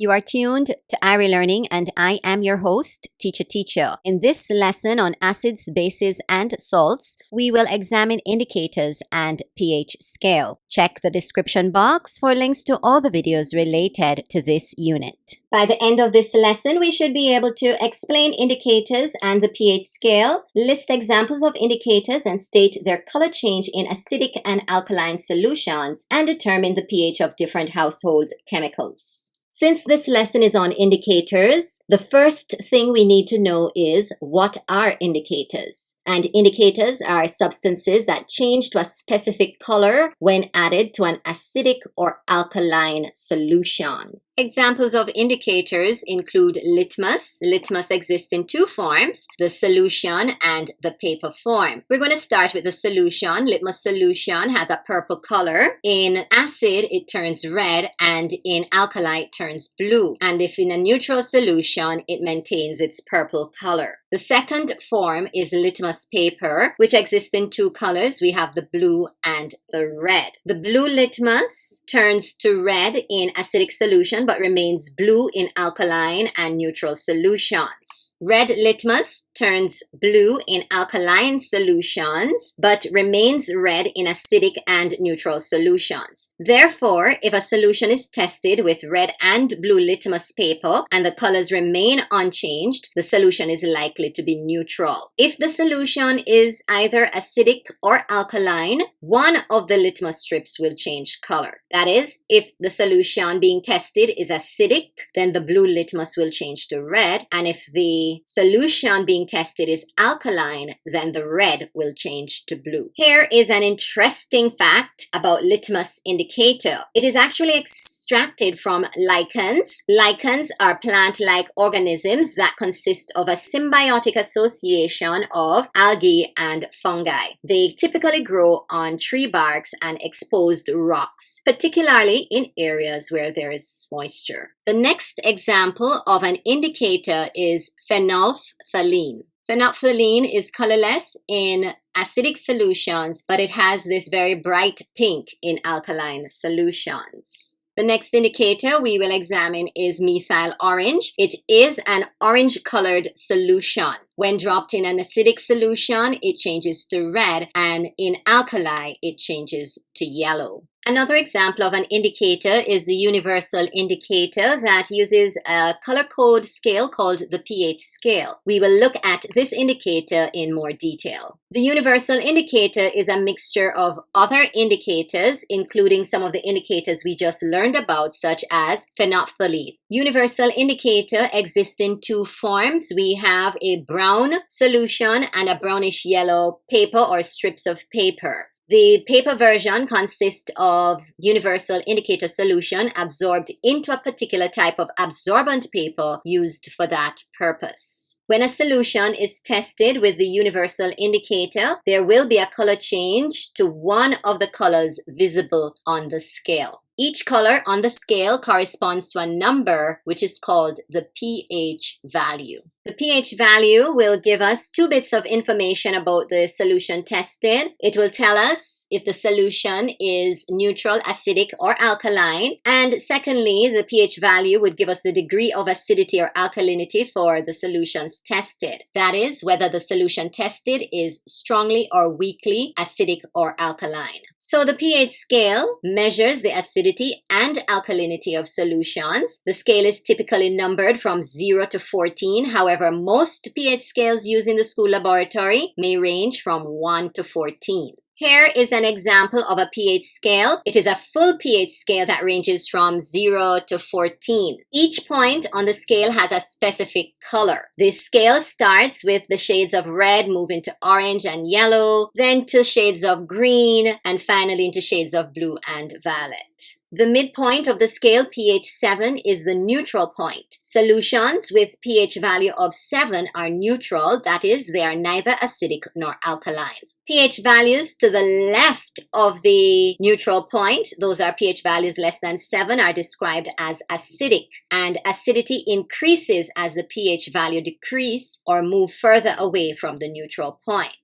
You are tuned to Iri-e-learning and I am your host, Teacher. In this lesson on acids, bases, and salts, we will examine indicators and pH scale. Check the description box for links to all the videos related to this unit. By the end of this lesson, we should be able to explain indicators and the pH scale, list examples of indicators and state their color change in acidic and alkaline solutions, and determine the pH of different household chemicals. Since this lesson is on indicators, the first thing we need to know is what are indicators? And indicators are substances that change to a specific color when added to an acidic or alkaline solution. Examples of indicators include litmus. Litmus exists in two forms, the solution and the paper form. We're going to start with the solution. Litmus solution has a purple color. In acid, it turns red, and in alkali, it turns blue. And if in a neutral solution, it maintains its purple color. The second form is litmus paper, which exists in two colors. We have the blue and the red. The blue litmus turns to red in acidic solution but remains blue in alkaline and neutral solutions. Red litmus turns blue in alkaline solutions but remains red in acidic and neutral solutions. Therefore, if a solution is tested with red and blue litmus paper and the colors remain unchanged, the solution is likely to be neutral. If the solution is either acidic or alkaline, one of the litmus strips will change color. That is, if the solution being tested is acidic, then the blue litmus will change to red, and if the solution being tested is alkaline, then the red will change to blue. Here is an interesting fact about litmus indicator. It is actually extracted from lichens. Lichens are plant-like organisms that consist of a symbiotic association of algae and fungi. They typically grow on tree barks and exposed rocks, particularly in areas where there is moisture. The next example of an indicator is phenolphthalein. Phenolphthalein is colorless in acidic solutions, but it has this very bright pink in alkaline solutions. The next indicator we will examine is methyl orange. It is an orange-colored solution. When dropped in an acidic solution, it changes to red, and in alkali, it changes to yellow. Another example of an indicator is the universal indicator that uses a color code scale called the pH scale. We will look at this indicator in more detail. The universal indicator is a mixture of other indicators, including some of the indicators we just learned about, such as phenolphthalein. Universal indicator exists in two forms. We have a brown solution and a brownish yellow paper or strips of paper. The paper version consists of universal indicator solution absorbed into a particular type of absorbent paper used for that purpose. When a solution is tested with the universal indicator, there will be a color change to one of the colors visible on the scale. Each color on the scale corresponds to a number which is called the pH value. The pH value will give us two bits of information about the solution tested. It will tell us if the solution is neutral, acidic, or alkaline. And secondly, the pH value would give us the degree of acidity or alkalinity for the solutions tested. That is, whether the solution tested is strongly or weakly acidic or alkaline. So the pH scale measures the acidity and alkalinity of solutions. The scale is typically numbered from 0 to 14. However, most pH scales used in the school laboratory may range from 1 to 14. Here is an example of a pH scale. It is a full pH scale that ranges from 0 to 14. Each point on the scale has a specific color. This scale starts with the shades of red, move into orange and yellow, then to shades of green, and finally into shades of blue and violet. The midpoint of the scale, pH 7, is the neutral point. Solutions with pH value of 7 are neutral, that is, they are neither acidic nor alkaline. pH values to the left of the neutral point, those are pH values less than 7, are described as acidic, and acidity increases as the pH value decrease or move further away from the neutral point.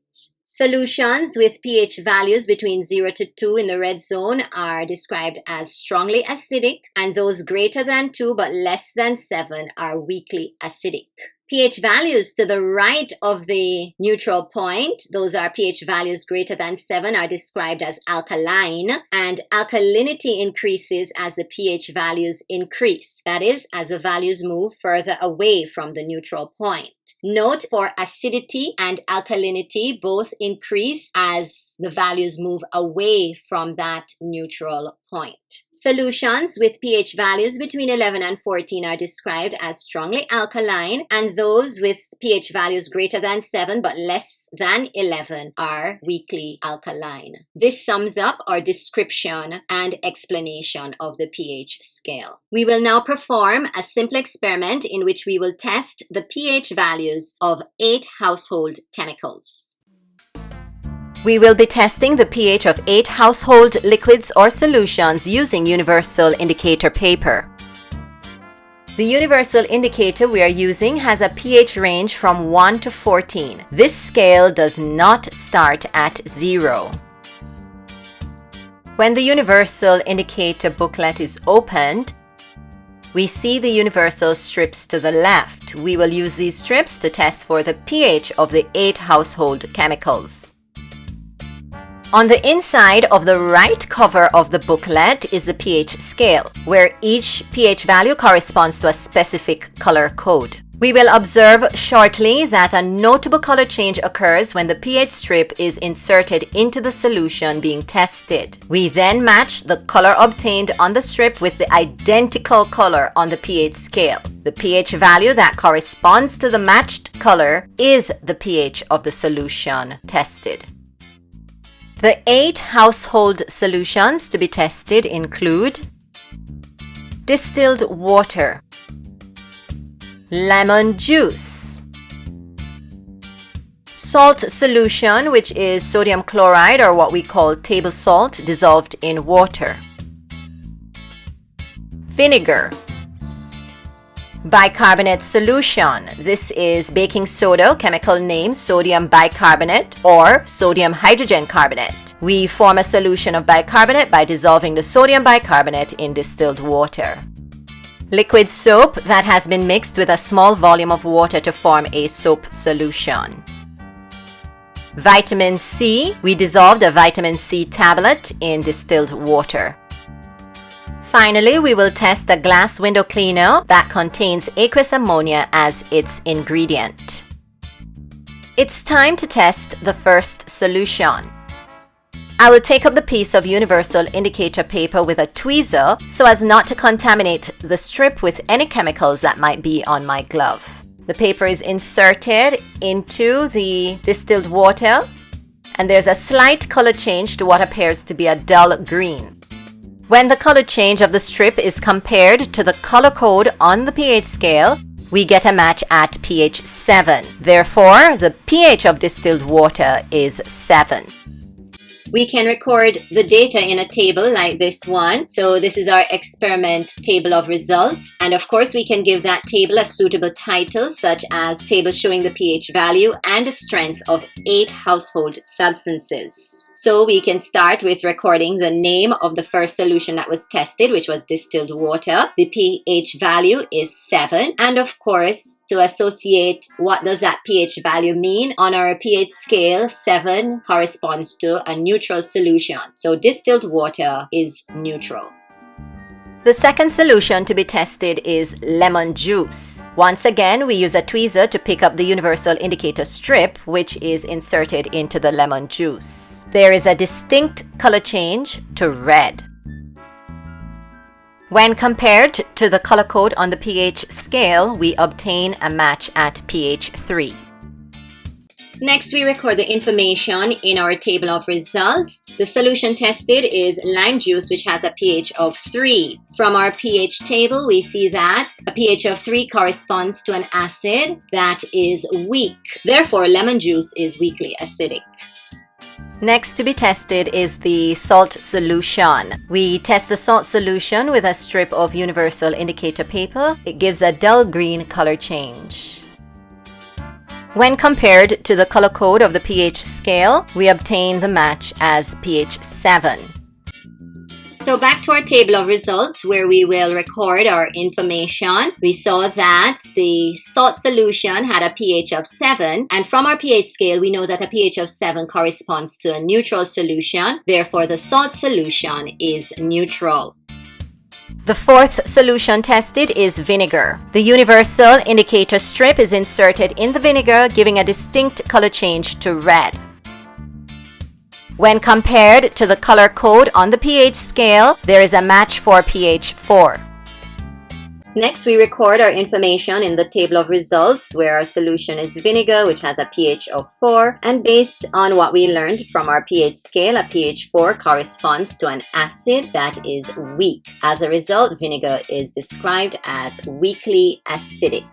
Solutions with pH values between 0 to 2 in the red zone are described as strongly acidic, and those greater than 2 but less than 7 are weakly acidic. pH values to the right of the neutral point, those are pH values greater than 7, are described as alkaline, and alkalinity increases as the pH values increase. That is, as the values move further away from the neutral point. Note for acidity and alkalinity both increase as the values move away from that neutral point. Solutions with pH values between 11 and 14 are described as strongly alkaline, and those with pH values greater than 7 but less than 11 are weakly alkaline. This sums up our description and explanation of the pH scale. We will now perform a simple experiment in which we will test the pH values of 8 household chemicals. We will be testing the pH of 8 household liquids or solutions using universal indicator paper. The universal indicator we are using has a pH range from 1 to 14. This scale does not start at 0. When the universal indicator booklet is opened, we see the universal strips to the left. We will use these strips to test for the pH of the 8 household chemicals. On the inside of the right cover of the booklet is the pH scale, where each pH value corresponds to a specific color code. We will observe shortly that a notable color change occurs when the pH strip is inserted into the solution being tested. We then match the color obtained on the strip with the identical color on the pH scale. The pH value that corresponds to the matched color is the pH of the solution tested. The 8 household solutions to be tested include distilled water, lemon juice, salt solution, which is sodium chloride or what we call table salt dissolved in water, vinegar, bicarbonate solution. This is baking soda, chemical name sodium bicarbonate or sodium hydrogen carbonate. We form a solution of bicarbonate by dissolving the sodium bicarbonate in distilled water. Liquid soap that has been mixed with a small volume of water to form a soap solution. Vitamin C. We dissolved a vitamin C tablet in distilled water. Finally, we will test a glass window cleaner that contains aqueous ammonia as its ingredient. It's time to test the first solution. I will take up the piece of universal indicator paper with a tweezer so as not to contaminate the strip with any chemicals that might be on my glove. The paper is inserted into the distilled water, and there's a slight color change to what appears to be a dull green. When the color change of the strip is compared to the color code on the pH scale, we get a match at pH 7. Therefore, the pH of distilled water is 7. We can record the data in a table like this one. So this is our experiment table of results. And of course, we can give that table a suitable title, such as table showing the pH value and strength of 8 household substances. So we can start with recording the name of the first solution that was tested, which was distilled water. The pH value is 7. And of course, to associate what does that pH value mean, on our pH scale, 7 corresponds to a neutral solution. So distilled water is neutral. The second solution to be tested is lemon juice. Once again, we use a tweezer to pick up the universal indicator strip, which is inserted into the lemon juice. There is a distinct color change to red. When compared to the color code on the pH scale, we obtain a match at pH 3. Next, we record the information in our table of results. The solution tested is lime juice, which has a pH of 3. From our pH table, we see that a pH of 3 corresponds to an acid that is weak. Therefore, lemon juice is weakly acidic. Next to be tested is the salt solution. We test the salt solution with a strip of universal indicator paper. It gives a dull green color change. When compared to the color code of the pH scale, we obtain the match as pH 7. So back to our table of results where we will record our information. We saw that the salt solution had a pH of 7, and from our pH scale we know that a pH of 7 corresponds to a neutral solution. Therefore, the salt solution is neutral. The fourth solution tested is vinegar. The universal indicator strip is inserted in the vinegar, giving a distinct color change to red. When compared to the color code on the pH scale, there is a match for pH 4. Next, we record our information in the table of results where our solution is vinegar, which has a pH of 4. And based on what we learned from our pH scale, a pH 4 corresponds to an acid that is weak. As a result, vinegar is described as weakly acidic.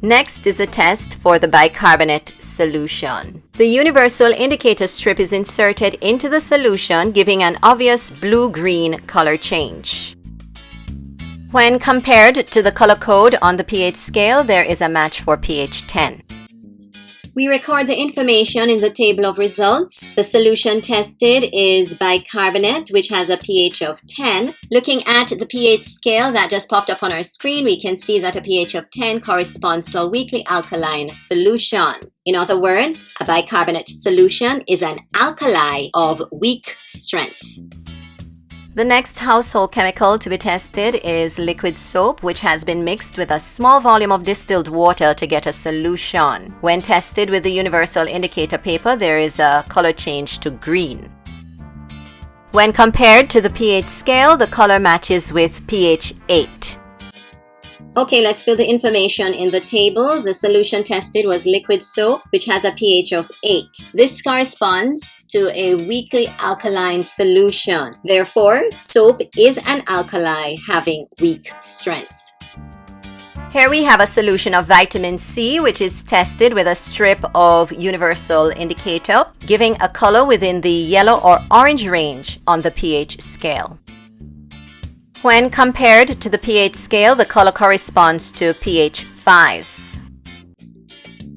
Next is a test for the bicarbonate solution. The universal indicator strip is inserted into the solution, giving an obvious blue-green color change. When compared to the color code on the pH scale, there is a match for pH 10. We record the information in the table of results. The solution tested is bicarbonate, which has a pH of 10. Looking at the pH scale that just popped up on our screen, we can see that a pH of 10 corresponds to a weakly alkaline solution. In other words, a bicarbonate solution is an alkali of weak strength. The next household chemical to be tested is liquid soap, which has been mixed with a small volume of distilled water to get a solution. When tested with the universal indicator paper, there is a color change to green. When compared to the pH scale, the color matches with pH 8. Okay, let's fill the information in the table. The solution tested was liquid soap, which has a pH of 8. This corresponds to a weakly alkaline solution. Therefore, soap is an alkali having weak strength. Here we have a solution of vitamin C, which is tested with a strip of universal indicator, giving a color within the yellow or orange range on the pH scale. When compared to the pH scale, the color corresponds to pH 5.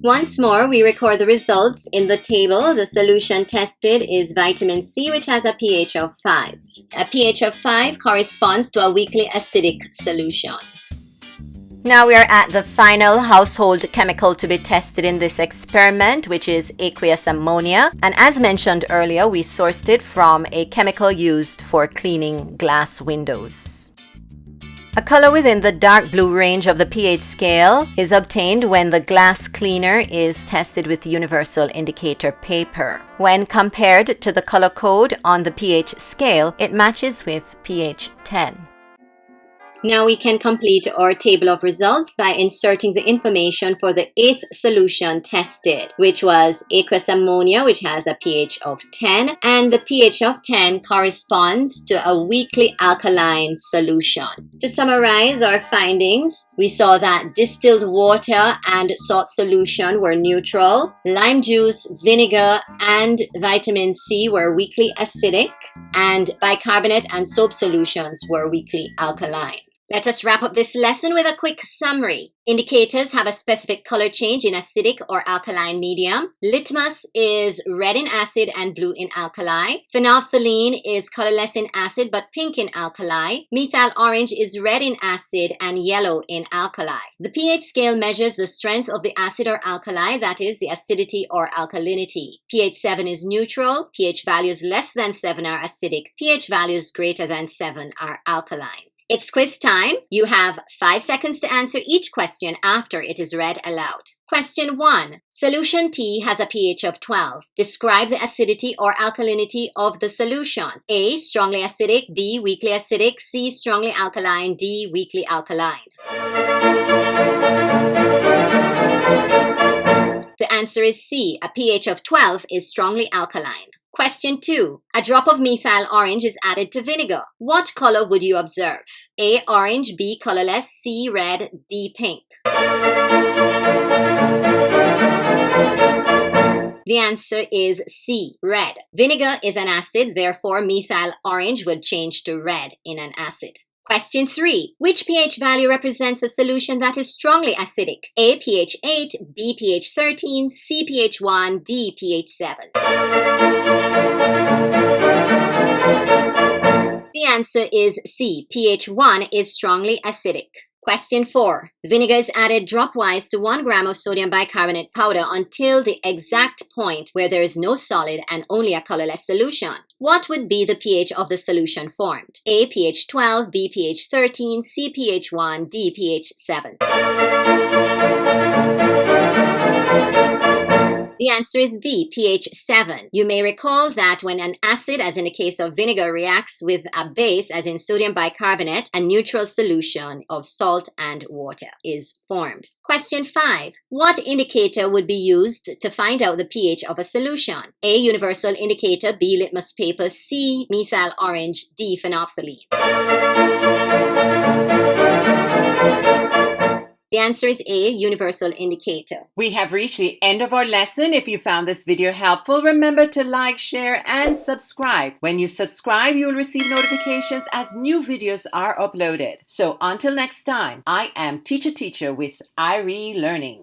Once more, we record the results in the table. The solution tested is vitamin C, which has a pH of 5. A pH of 5 corresponds to a weakly acidic solution. Now we are at the final household chemical to be tested in this experiment, which is aqueous ammonia. And as mentioned earlier, we sourced it from a chemical used for cleaning glass windows. A color within the dark blue range of the pH scale is obtained when the glass cleaner is tested with universal indicator paper. When compared to the color code on the pH scale, it matches with pH 10. Now we can complete our table of results by inserting the information for the 8th solution tested, which was aqueous ammonia, which has a pH of 10, and the pH of 10 corresponds to a weakly alkaline solution. To summarize our findings, we saw that distilled water and salt solution were neutral, lime juice, vinegar, and vitamin C were weakly acidic, and bicarbonate and soap solutions were weakly alkaline. Let us wrap up this lesson with a quick summary. Indicators have a specific color change in acidic or alkaline medium. Litmus is red in acid and blue in alkali. Phenolphthalein is colorless in acid but pink in alkali. Methyl orange is red in acid and yellow in alkali. The pH scale measures the strength of the acid or alkali, that is, the acidity or alkalinity. pH 7 is neutral. pH values less than 7 are acidic. pH values greater than 7 are alkaline. It's quiz time. You have 5 seconds to answer each question after it is read aloud. Question 1. Solution T has a pH of 12. Describe the acidity or alkalinity of the solution. A. Strongly acidic. B. Weakly acidic. C. Strongly alkaline. D. Weakly alkaline. The answer is C. A pH of 12 is strongly alkaline. Question 2. A drop of methyl orange is added to vinegar. What color would you observe? A. Orange. B. Colorless. C. Red. D. Pink. The answer is C. Red. Vinegar is an acid, therefore methyl orange would change to red in an acid. Question 3. Which pH value represents a solution that is strongly acidic? A. pH 8, B. pH 13, C. pH 1, D. pH 7. The answer is C. pH 1 is strongly acidic. Question 4. Vinegar is added dropwise to 1 gram of sodium bicarbonate powder until the exact point where there is no solid and only a colorless solution. What would be the pH of the solution formed? A. pH 12, B. pH 13, C. pH 1, D. pH 7. The answer is D, pH 7. You may recall that when an acid, as in the case of vinegar, reacts with a base, as in sodium bicarbonate, a neutral solution of salt and water is formed. Question 5. What indicator would be used to find out the pH of a solution? A. Universal indicator, B. Litmus paper, C. Methyl orange, D. phenolphthalein. The answer is A, universal indicator. We have reached the end of our lesson. If you found this video helpful, remember to like, share, and subscribe. When you subscribe, you will receive notifications as new videos are uploaded. So until next time, I am Teacher with Iri-e-learning.